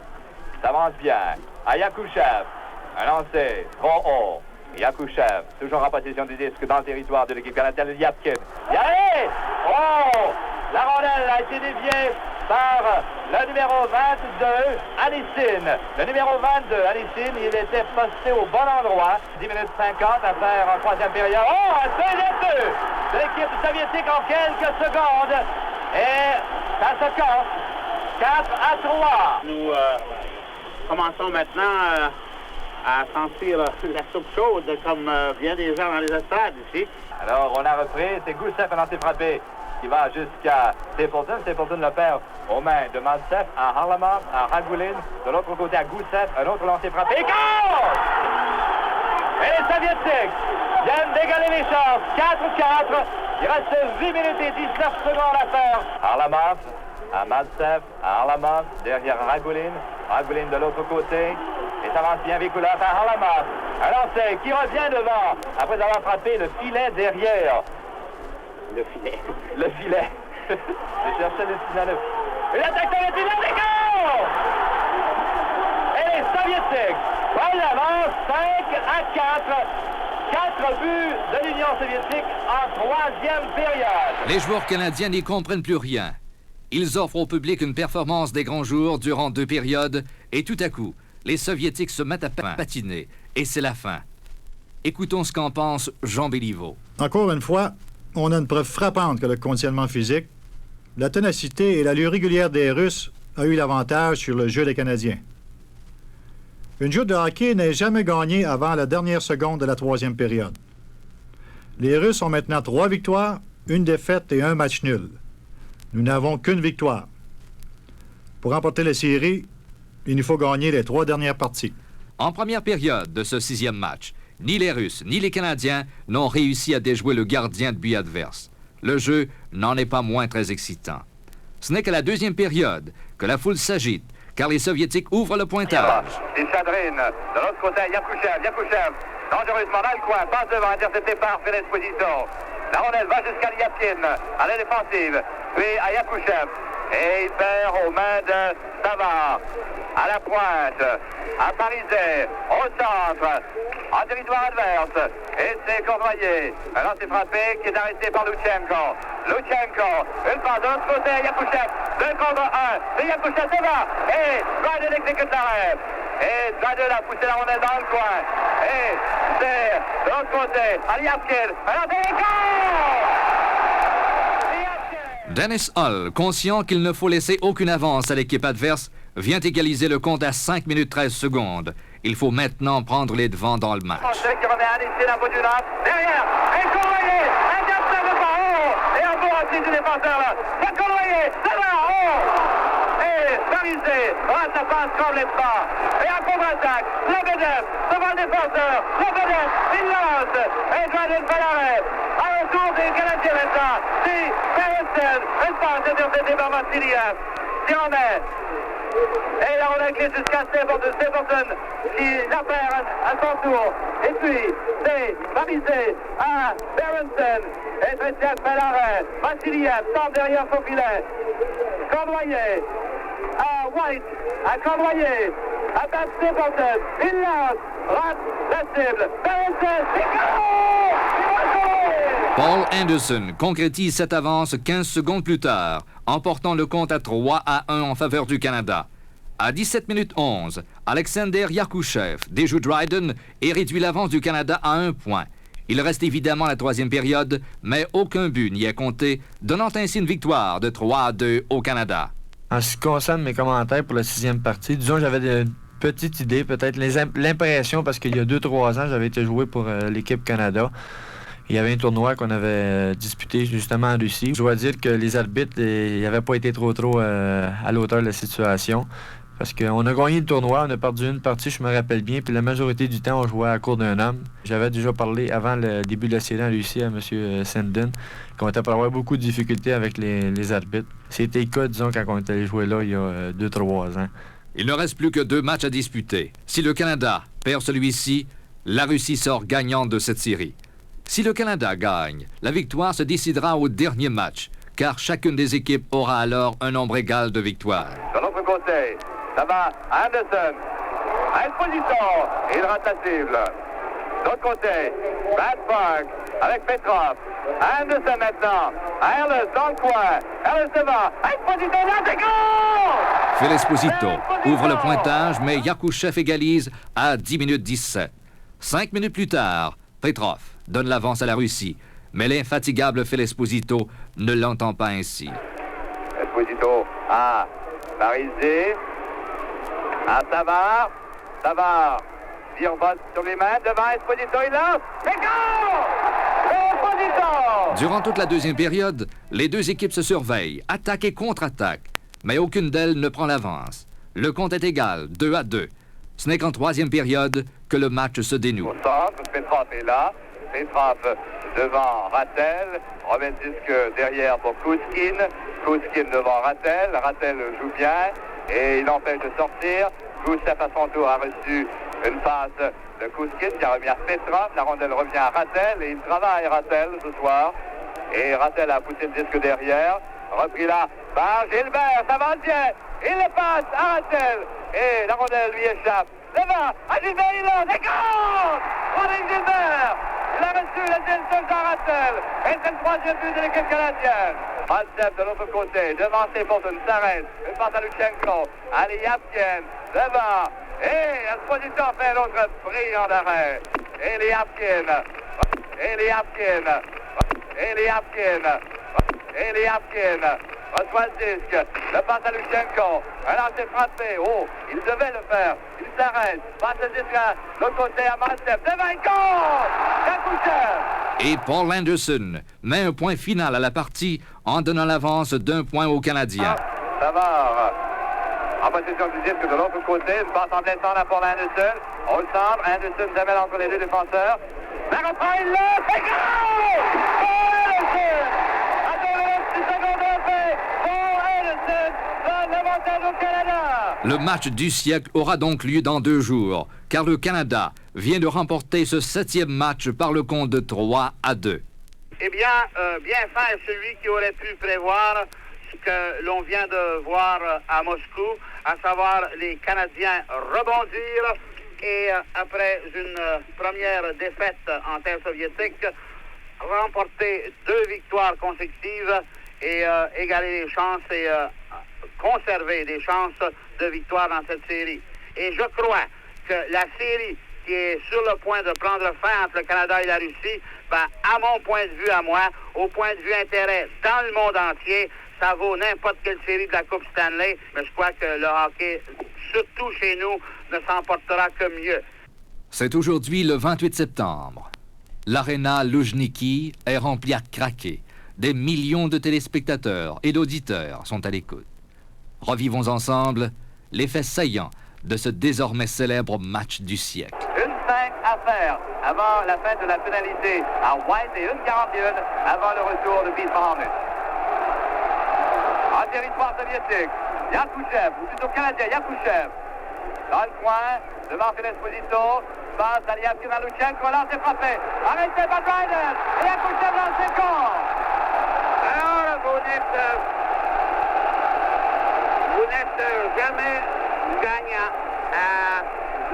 Speaker 13: S'avance bien. À Yakouchev. Un lancer trop haut. Yakouchev, toujours en possession du disque dans le territoire de l'équipe canadienne. Yapkin. Allez! Oh! La rondelle a été déviée par le numéro 22, Anicine. Le numéro 22, Anicine, il était posté au bon endroit. 10 minutes 50 à faire en 3e période. Oh, un deuxième but de l'équipe soviétique en quelques secondes. Et ça se casse. 4-3.
Speaker 6: Nous commençons maintenant à sentir la soupe chaude comme bien des gens dans les estrades ici.
Speaker 13: Alors, on a repris. C'est Gousseff, un lancer frappé qui va jusqu'à Stapleton. Stapleton le perd aux mains de Maltsev, à Harlamov, à Ragoulin. De l'autre côté, à Gousseff, un autre lancer frappé. Et goal! Et les Soviétiques viennent d'égaler les chances. 4-4 Il reste 8 minutes et 19 secondes à faire. Harlamov, à Maltsev, à Harlamov, derrière Ragulin. Ragulin de l'autre côté. Et ça avance bien Vikulov à Harlamov. Un lancer qui revient devant après avoir frappé le filet derrière. Le filet. Le filet. Je cherchais le filet. Et l'attaque de l'État. Et les Soviétiques prennent l'avance 5-4. 4 buts de l'Union soviétique en 3e période.
Speaker 1: Les joueurs canadiens n'y comprennent plus rien. Ils offrent au public une performance des grands jours durant 2 périodes et tout à coup, les Soviétiques se mettent à patiner et c'est la fin. Écoutons ce qu'en pense Jean Béliveau.
Speaker 14: Encore une fois, on a une preuve frappante que le conditionnement physique, la ténacité et l'allure régulière des Russes a eu l'avantage sur le jeu des Canadiens. Une joute de hockey n'est jamais gagnée avant la dernière seconde de la 3e période. Les Russes ont maintenant 3 victoires, 1 défaite et 1 match nul. Nous n'avons qu'une victoire. Pour remporter la série, il nous faut gagner les 3 dernières parties.
Speaker 1: En première période de ce 6e match, ni les Russes ni les Canadiens n'ont réussi à déjouer le gardien de but adverse. Le jeu n'en est pas moins très excitant. Ce n'est qu'à la 2e période que la foule s'agite, car les Soviétiques ouvrent le pointage.
Speaker 13: Il s'adresse de l'autre côté, Yakushev, dangereusement dans le coin, passe devant, intercepté par Félix Esposito. La rondelle va jusqu'à Liapkin, à la défensive, puis à Yakushev. Et il perd aux mains de Savard. À la pointe, à Parizet, au centre, en territoire adverse. Et c'est Cournoyer. Alors c'est frappé qui est arrêté par Lutchenko. Lutchenko, une passe de l'autre côté, Yakushev, 2 contre 1. Et Yakushev devant. Et Dryden exécute l'arrêt. Et Dryden a poussé la rondelle dans le coin. Et c'est de l'autre côté, à Liapkin. Alors c'est
Speaker 1: Dennis Hull, conscient qu'il ne faut laisser aucune avance à l'équipe adverse, vient égaliser le compte à 5 minutes 13 secondes. Il faut maintenant prendre les devants dans le match.
Speaker 13: Derrière, et Cournoyer, un capteur de pas haut, et un beau racisme du défenseur là. C'est Cournoyer, ça va, haut. Et Parizet, ça passe complètement. Et un contre-attaque, Lebedev, devant le défenseur, Lebedev, il lance, et Dryden fait l'arrêt. À retour des Canadiens maintenant, c'est Berensen, une passe interceptée par Vassiliev. Si on est. Et la rondelle clé jusqu'à Stapleton qui la perd à son tour. Et puis, c'est Parizet à Berensen. Et Berensen fait l'arrêt. Vassiliev tente derrière son filet. Cournoyer à White, à Cournoyer, à Stapleton. Il lance, rate la cible. Berensen, c'est goal!
Speaker 1: Paul Anderson concrétise cette avance 15 secondes plus tard, emportant le compte à 3-1 en faveur du Canada. À 17 minutes 11, Alexander Yakushev déjoue Dryden et réduit l'avance du Canada à 1 point. Il reste évidemment la 3e période, mais aucun but n'y est compté, donnant ainsi une victoire de 3-2 au Canada.
Speaker 9: En ce qui concerne mes commentaires pour la 6e partie, disons j'avais une petite idée, peut-être l'impression, parce qu'il y a 2-3 ans, j'avais été joué pour l'équipe Canada. Il y avait un tournoi qu'on avait disputé justement en Russie. Je dois dire que les arbitres n'avaient pas été trop à l'auteur de la situation. Parce qu'on a gagné le tournoi, on a perdu une partie, je me rappelle bien, puis la majorité du temps, on jouait à la cour d'un homme. J'avais déjà parlé avant le début de la série en Russie à M. Senden, qu'on était pour avoir beaucoup de difficultés avec les arbitres. C'était le cas, disons, quand on était allé jouer là il y a 2-3 ans.
Speaker 1: Il ne reste plus que 2 matchs à disputer. Si le Canada perd celui-ci, la Russie sort gagnante de cette série. Si le Canada gagne, la victoire se décidera au dernier match, car chacune des équipes aura alors un nombre égal de victoires.
Speaker 13: De l'autre côté, ça va Anderson, à Esposito, il rate la cible. De l'autre côté, Brad Park avec Petrov. Anderson maintenant, Ellis dans le coin, Ellis devant, Esposito, là, c'est goal!
Speaker 1: Phil Esposito ouvre le pointage, mais Yakushev égalise à 10 minutes 17. 5 minutes plus tard, Petrov donne l'avance à la Russie, mais l'infatigable Phil Esposito ne l'entend pas ainsi.
Speaker 13: Esposito à Parizet, à Savard, virevolte sur les mains, devant Esposito, il lance, c'est goal! Esposito!
Speaker 1: Durant toute la 2e période, les 2 équipes se surveillent, attaque et contre-attaque, mais aucune d'elles ne prend l'avance. Le compte est égal, 2-2. Ce n'est qu'en 3e période que le match se dénoue.
Speaker 13: Au centre, Petrov est là. Petrov devant Rattel. Remet le disque derrière pour Kouskin. Kouskin devant Rattel. Rattel joue bien et il empêche de sortir. Gusev à son tour a reçu une passe de Kouskin qui a remis à Petrov. La rondelle revient à Rattel et il travaille Rattel ce soir. Et Rattel a poussé le disque derrière. Repris là par Gilbert, ça va bien. Il le passe à Rattel et la rondelle lui échappe. Devant, à Gilbert, il lance, et goal! Robin Gilbert! Il a reçu la deuxième à Rattel. Et c'est le troisième but de l'équipe canadienne. Maltsev de l'autre côté, devant ses fautes, une s'arrête. Une passe à Luchenko. Allez, Yapkin, devant. Et Esposito fait un autre brillant d'arrêt. Et les Yapkin. Et les Yapkin. Et les Yapkin. Et les Yapkin. Reçoit le disque, le passe à Luchenko, un lancer frappé, oh, il devait le faire, il s'arrête, passe le disque à l'autre côté à Maltsev, devant un goal! Yakouchev!
Speaker 1: Et Paul Anderson met un point final à la partie en donnant l'avance d'un point aux Canadiens.
Speaker 13: Savard, en possession du disque de l'autre côté, une passe en descendant à Paul Anderson, au centre, Anderson se mêle entre les deux défenseurs, la reprend, il l'a, c'est goal! Paul Anderson!
Speaker 1: Le match du siècle aura donc lieu dans 2 jours, car le Canada vient de remporter ce 7e match par le compte de 3-2.
Speaker 6: Eh bien, bien faire celui qui aurait pu prévoir ce que l'on vient de voir à Moscou, à savoir les Canadiens rebondir et, après une première défaite en terre soviétique, remporter 2 victoires consécutives et égaler les chances et conserver des chances de victoire dans cette série. Et je crois que la série qui est sur le point de prendre fin entre le Canada et la Russie, ben, à mon point de vue à moi, au point de vue intérêt dans le monde entier, ça vaut n'importe quelle série de la Coupe Stanley, mais je crois que le hockey, surtout chez nous, ne s'emportera que mieux.
Speaker 1: C'est aujourd'hui le 28 septembre. L'aréna Loujniki est remplie à craquer. Des millions de téléspectateurs et d'auditeurs sont à l'écoute. Revivons ensemble les faits saillants de ce désormais célèbre match du siècle.
Speaker 13: Une 5 à faire avant la fin de la pénalité à White et une 41 avant le retour de Pete Mahomet. En territoire soviétique, Yakouchev, ou plutôt canadien, Yakouchev. Dans le coin, devant Esposito, passe à Yakouchev à Luchenko, lance et frappé. Arrêté par Ryder, et Yakouchev lance et score. Alors, vous n'êtes jamais gagnant à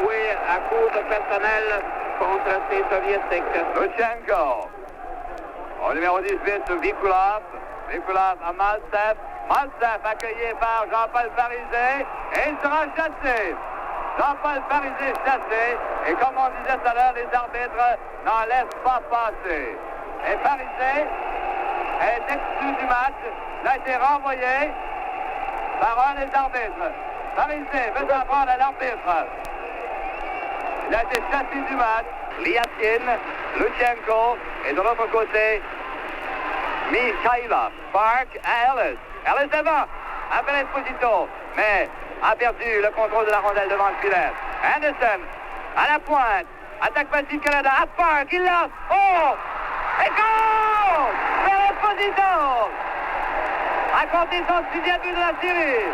Speaker 13: jouer à coup de personnel contre ces soviétiques. Luchenko. Au numéro 18, Vikulov. Vikulov à Maltsev. Maltsev accueilli par Jean-Paul Parizet. Et il sera chassé. Jean-Paul Parizet chassé. Et comme on disait tout à l'heure, les arbitres n'en laissent pas passer. Et Parizet est exclu du match. Il a été renvoyé par un des arbitres. Parizet veut s'en prendre à l'arbitre. Il a été chassé du match. Liatkin, Luchenko et de l'autre côté, Mikhailov. Park à Ellis. Ellis devant, après Esposito, mais a perdu le contrôle de la rondelle devant le filet. Anderson à la pointe. Attaque passive Canada à Park. Il lance. Oh! Et goal! Vers Esposito! A compté son 6e but de la série.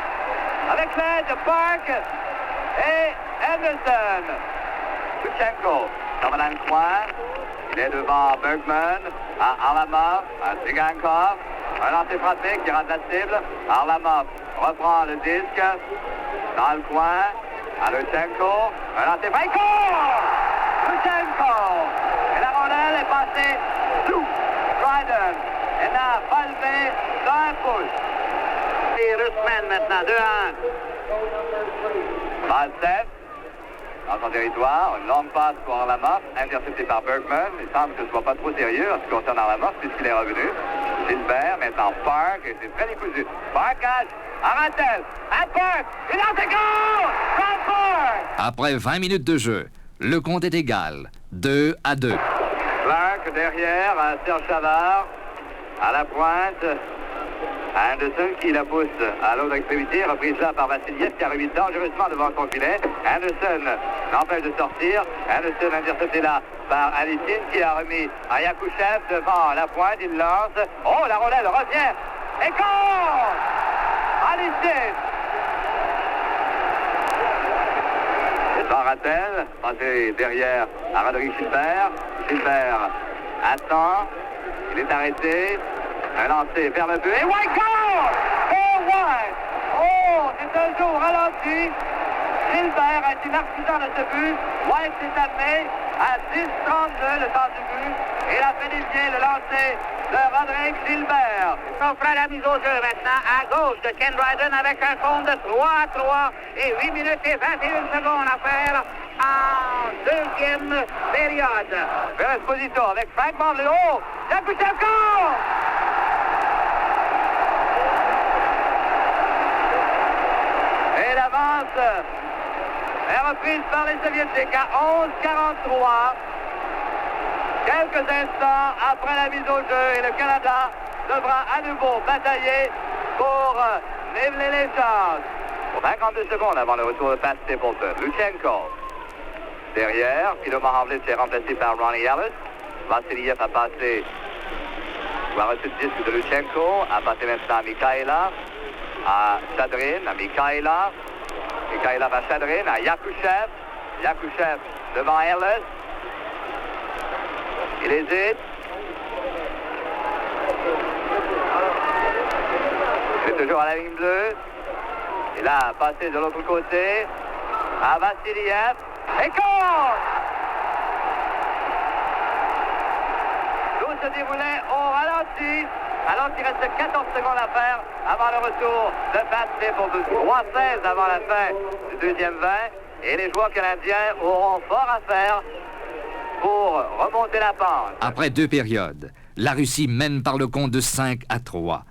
Speaker 13: Avec l'aide de Park et Anderson. Luchenko, dans le coin. Il est devant Bergman, à Arlamov, à Tsigankov. Un lancer frappé qui rate la cible. Arlamov reprend le disque. Dans le coin, à Luchenko. Un lancer frappé. Luchenko! Et la rondelle est passée sous Dryden. Et n'a pas levé d'un pouce. Les Russes maintenant, 2-1. Maltsev. Dans son territoire, une longue passe pour Arlamov, interceptée par Bergman. Il semble que ce ne soit pas trop sérieux en ce qui concerne Arlamov, puisqu'il est revenu. Gilbert, maintenant Park, et c'est très décousu. Park à Rattel, à Park, il lance le goal! Park!
Speaker 1: Après 20 minutes de jeu, le compte est égal, 2-2.
Speaker 13: Clark derrière, à Serge Savard, à la pointe. Anderson qui la pousse à l'autre extrémité, reprise là par Vassiliev qui a dangereusement devant son filet. Anderson n'empêche de sortir. Anderson intercepté là
Speaker 6: par Alistin qui a remis à Yakushev devant la pointe. Il lance. Oh, la rondelle revient. Et compte Alistin. Van Rattel, passé derrière à Roderick Gilbert. Gilbert attend. Il est arrêté. Un lancé vers le but. Et White goal! Oh, White! Oh, c'est un jour ralenti. Gilbert a été l'artisan de ce but. White s'est amené à 10-32 le temps du but. Et la Pénésien, le lancer de Roderick Gilbert.
Speaker 11: On fera la mise au jeu maintenant à gauche de Ken Dryden avec un compte de 3-3 et 8 minutes et 21 secondes à faire en deuxième période.
Speaker 6: Vers Esposito avec Frank Marley. Oh! Yakushev goal! Et l'avance est reprise par les Soviétiques à 11-43. Quelques instants après la mise au jeu et le Canada devra à nouveau batailler pour niveler les chances. 52 secondes avant le retour de Pat Stapleton. Luchenko derrière. Pilo Maravlich est remplacé par Ronnie Ellis. Vassiliev a passé, a reçu le disque de Luchenko, a passé maintenant à Mikhaila, à Chadrin, à Mikhaila. Mikhaila à Chadrin, à Yakushev. Yakushev devant Ellis. Il hésite. Il est toujours à la ligne bleue. Il a passé de l'autre côté à Vassiliev. Et compte! Tout se déroulait au ralenti, alors qu'il reste 14 secondes à faire avant le retour de Pat Stapleton. 3-16 avant la fin du deuxième 20. Et les joueurs canadiens auront fort à faire pour remonter la pente.
Speaker 1: Après 2 périodes, la Russie mène par le compte de 5-3.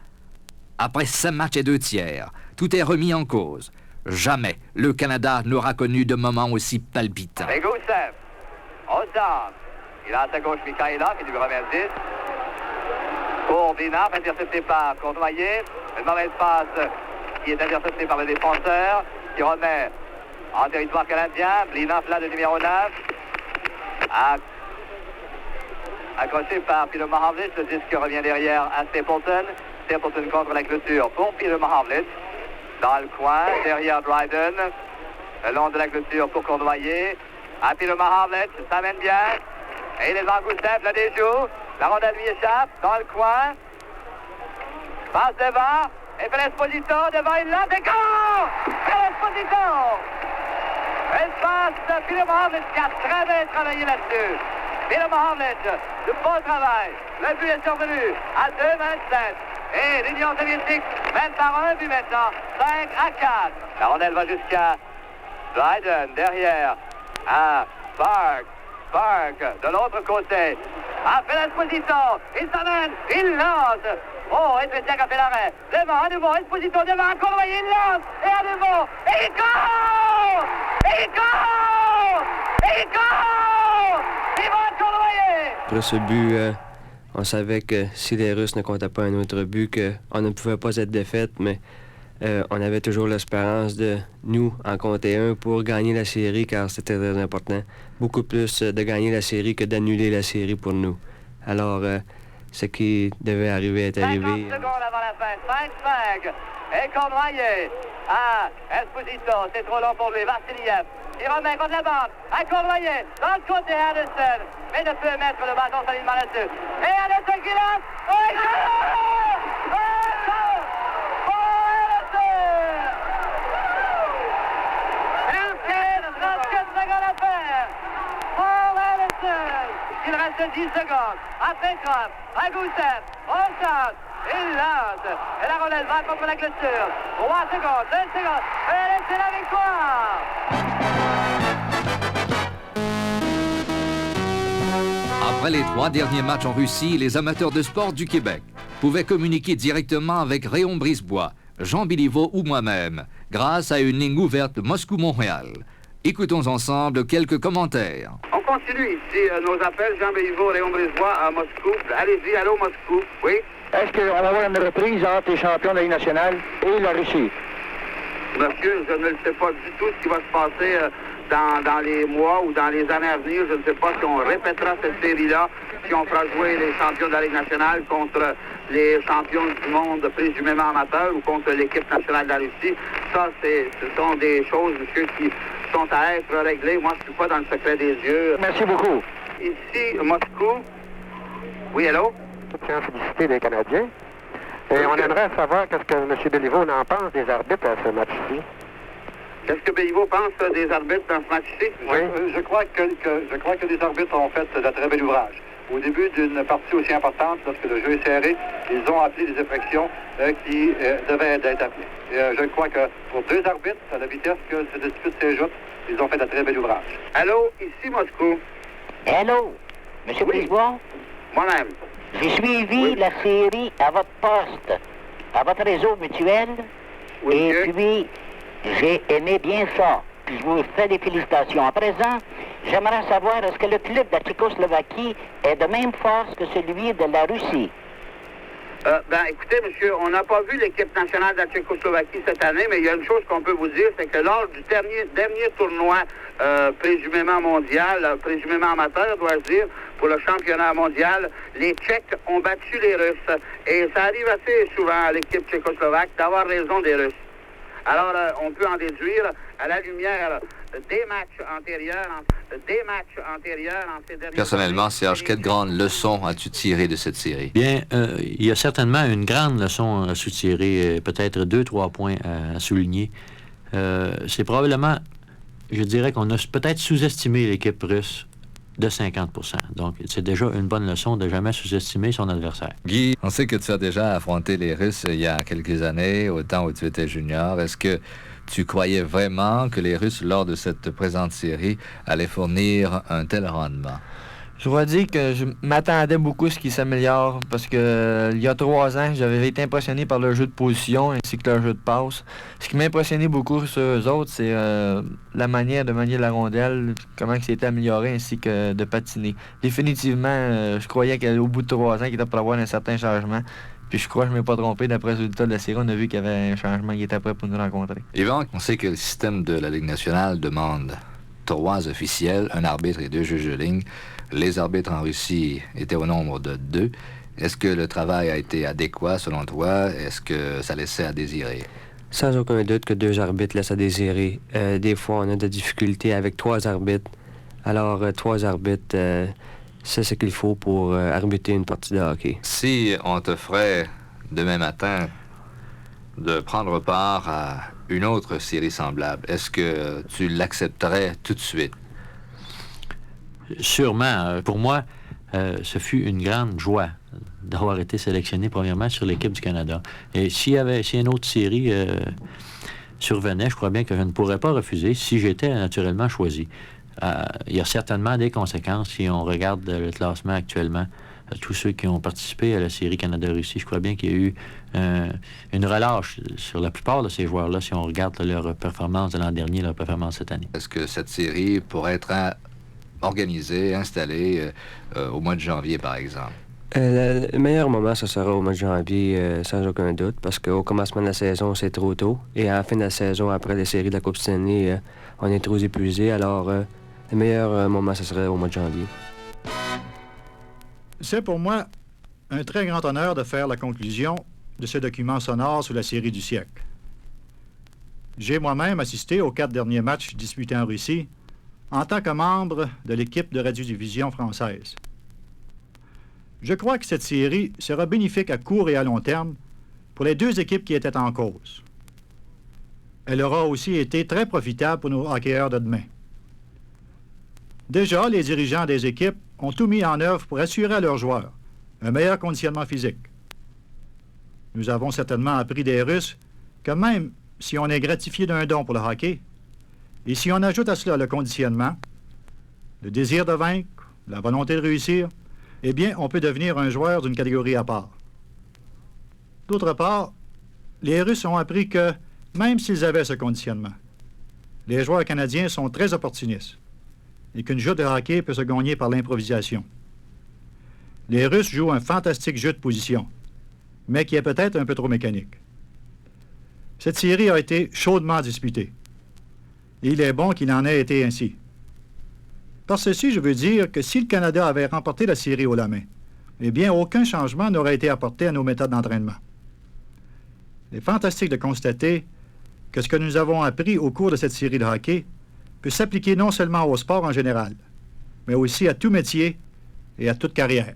Speaker 1: Après 5 matchs et 2 tiers, tout est remis en cause. Jamais le Canada n'aura connu de moment aussi palpitant.
Speaker 6: Et Gusev, au centre. Il a à sa gauche Mikhaila qui lui remet le 10. Pour Binaf, intercepté par Cournoyer. Une mauvaise passe qui est interceptée par le défenseur, qui remet en territoire canadien. Blinaf là, le numéro 9. Accroché par Pilo Maravlich, le disque revient derrière à Stapleton. Stapleton contre la clôture pour Pilo Maravlich. Dans le coin, derrière Dryden. Le long de la clôture pour Cournoyer. À Pilo Maravlich, ça mène bien. Et il est devant Gusev, le déjoue. La rondelle lui échappe dans le coin. Passe devant. Et fait l'Esposito devant une lance. Et goal! L'Esposito! Espace de Pilo Maravlich qui a très bien travaillé là-dessus. Pilo Maravlich, de bon travail. Le but est survenu à 2-27. Et l'Union soviétique mène par un but maintenant, 5-4. La rondelle va jusqu'à Dryden, derrière, à Park. Park, de l'autre côté, a fait l'Esposito. Il s'amène, il lance. Oh, Etretiak a fait l'arrêt. Devant, à nouveau, Esposito devant, Cournoyer, il lance. Et à nouveau, et il goal! Et il goal! Et il goal! Yvan Cournoyer!
Speaker 15: Après ce but, on savait que si les Russes ne comptaient pas un autre but, qu'on ne pouvait pas être défaite, mais on avait toujours l'espérance de nous en compter un pour gagner la série, car c'était très important. Beaucoup plus de gagner la série que d'annuler la série pour nous. Alors, ce qui devait arriver est arrivé.
Speaker 6: 50 secondes avant la fin, 5-5. Et Cournoyer à Esposito, c'est trop long pour lui. Vassiliev, il remet contre la bande à Cournoyer, dans le côté Anderson, mais ne peut mettre le bâton solidement là-dessus. Et Anderson qui lance. Oh, il lance! Oh, Anderson! 34 secondes à faire. Oh, Anderson! Il reste 10 secondes. À Petrov, à Gusev, au centre. Il lance. Et la rondelle va contre la clôture. 3 secondes, 2 secondes. Et c'est la victoire!
Speaker 1: Après les 3 derniers matchs en Russie, les amateurs de sport du Québec pouvaient communiquer directement avec Rayon Brisebois, Jean Béliveau ou moi-même, grâce à une ligne ouverte Moscou-Montréal. Écoutons ensemble quelques commentaires.
Speaker 6: On continue ici nos appels. Jean Béliveau, Rayon Brisebois à Moscou. Allez-y, allô Moscou. Oui?
Speaker 16: Est-ce qu'on va avoir une reprise entre les champions de la Ligue nationale et la Russie?
Speaker 6: Monsieur, je ne sais pas du tout ce qui va se passer dans les mois ou dans les années à venir. Je ne sais pas si on répétera cette série-là, si on fera jouer les champions de la Ligue nationale contre les champions du monde présumément amateurs ou contre l'équipe nationale de la Russie. Ça, ce sont des choses, monsieur, qui sont à être réglées. Moi, je ne suis pas dans le secret des yeux.
Speaker 16: Merci beaucoup.
Speaker 6: Ici, Moscou. Oui, allô?
Speaker 16: Je tiens à féliciter les Canadiens. Et on aimerait savoir qu'est-ce que M. Béliveau en pense des arbitres à ce match-ci.
Speaker 6: Qu'est-ce que Béliveau pense des arbitres dans ce match-ci?
Speaker 17: Oui. Je crois que les arbitres ont fait de très bel ouvrage. Au début d'une partie aussi importante, lorsque le jeu est serré, ils ont appelé des infractions qui devaient être appelées. Je crois que pour deux arbitres, à la vitesse que cette dispute s'ajoute, ils ont fait de très bel ouvrage.
Speaker 6: Allô, ici Moscou.
Speaker 16: Allô, M. Brisebois?
Speaker 6: Moi-même.
Speaker 16: J'ai suivi la série à votre poste, à votre réseau mutuel, et puis j'ai aimé bien ça. Puis je vous fais des félicitations. À présent, j'aimerais savoir, est-ce que le club de la Tchécoslovaquie est de même force que celui de la Russie?
Speaker 6: Écoutez, monsieur, on n'a pas vu l'équipe nationale de la Tchécoslovaquie cette année, mais il y a une chose qu'on peut vous dire, c'est que lors du dernier tournoi présumément mondial, présumément amateur, dois-je dire, pour le championnat mondial, les Tchèques ont battu les Russes. Et ça arrive assez souvent à l'équipe tchécoslovaque d'avoir raison des Russes. Alors, on peut en déduire, à la lumière des matchs antérieurs en ces derniers...
Speaker 1: Personnellement, Serge, quelle grande leçon as-tu tiré de cette série?
Speaker 10: Bien, il y a certainement une grande leçon à soutirer, peut-être 2-3 points à souligner. C'est probablement, je dirais qu'on a peut-être sous-estimé l'équipe russe de 50 %. Donc, c'est déjà une bonne leçon de jamais sous-estimer son adversaire.
Speaker 1: Guy, on sait que tu as déjà affronté les Russes il y a quelques années, au temps où tu étais junior. Est-ce que tu croyais vraiment que les Russes, lors de cette présente série, allaient fournir un tel rendement?
Speaker 9: Je dois dire que je m'attendais beaucoup à ce qu'ils s'améliorent parce que il y a 3 ans, j'avais été impressionné par leur jeu de position ainsi que leur jeu de passe. Ce qui m'a impressionné beaucoup sur eux autres, c'est la manière de manier la rondelle, comment il s'était amélioré ainsi que de patiner. Définitivement, je croyais qu'au bout de 3 ans, qu'il était pour avoir un certain changement. Puis je crois que je ne m'ai pas trompé. D'après le résultat de la série, on a vu qu'il y avait un changement qui était prêt pour nous rencontrer.
Speaker 1: Yvan, on sait que le système de la Ligue nationale demande 3 officiels, un arbitre et 2 juges de ligne. Les arbitres en Russie étaient au nombre de 2. Est-ce que le travail a été adéquat selon toi? Est-ce que ça laissait à désirer?
Speaker 15: Sans aucun doute que 2 arbitres laissent à désirer. Des fois, on a des difficultés avec 3 arbitres. Alors, 3 arbitres, c'est ce qu'il faut pour arbitrer une partie de hockey.
Speaker 1: Si on te ferait demain matin de prendre part à une autre série semblable, est-ce que tu l'accepterais tout de suite?
Speaker 10: Sûrement. Pour moi, ce fut une grande joie d'avoir été sélectionné premièrement sur l'équipe du Canada. Et si une autre série survenait, je crois bien que je ne pourrais pas refuser si j'étais naturellement choisi. Il y a certainement des conséquences si on regarde le classement actuellement. Tous ceux qui ont participé à la série Canada-Russie, je crois bien qu'il y a eu une relâche sur la plupart de ces joueurs-là si on regarde leur performance de l'an dernier, leur performance cette année.
Speaker 1: Est-ce que cette série pourrait être organisée, installée au mois de janvier, par exemple?
Speaker 15: Le meilleur moment, ce sera au mois de janvier, sans aucun doute, parce qu'au commencement de la saison, c'est trop tôt. Et à la fin de la saison, après les séries de la Coupe Stanley, on est trop épuisé. Alors, le meilleur moment, ce serait au mois de janvier.
Speaker 14: C'est pour moi un très grand honneur de faire la conclusion de ce document sonore sur la série du siècle. J'ai moi-même assisté aux 4 derniers matchs disputés en Russie en tant que membre de l'équipe de radiodiffusion française. Je crois que cette série sera bénéfique à court et à long terme pour les 2 équipes qui étaient en cause. Elle aura aussi été très profitable pour nos hockeyeurs de demain. Déjà, les dirigeants des équipes ont tout mis en œuvre pour assurer à leurs joueurs un meilleur conditionnement physique. Nous avons certainement appris des Russes que même si on est gratifié d'un don pour le hockey, et si on ajoute à cela le conditionnement, le désir de vaincre, la volonté de réussir, eh bien, on peut devenir un joueur d'une catégorie à part. D'autre part, les Russes ont appris que, même s'ils avaient ce conditionnement, les joueurs canadiens sont très opportunistes et qu'une jeu de hockey peut se gagner par l'improvisation. Les Russes jouent un fantastique jeu de position, mais qui est peut-être un peu trop mécanique. Cette série a été chaudement disputée. Et il est bon qu'il en ait été ainsi. Par ceci, je veux dire que si le Canada avait remporté la série haut la main, eh bien, aucun changement n'aurait été apporté à nos méthodes d'entraînement. Il est fantastique de constater que ce que nous avons appris au cours de cette série de hockey peut s'appliquer non seulement au sport en général, mais aussi à tout métier et à toute carrière.